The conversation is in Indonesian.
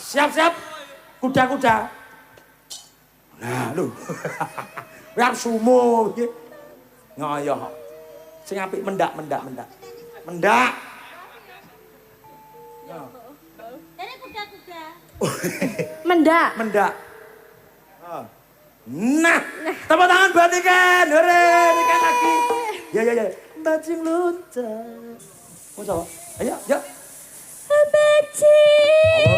Siap-siap. Kuda-kuda. Nah, lho. Biar sumo iki. Ngoyo. Sing apik mendak. Mendak. Dari kuda-kuda. Mendak. Nah, tepuk tangan buat Niken. Hore, Niken lagi. Ya. Bajing loncat. Mau coba? Ayo. Bajing.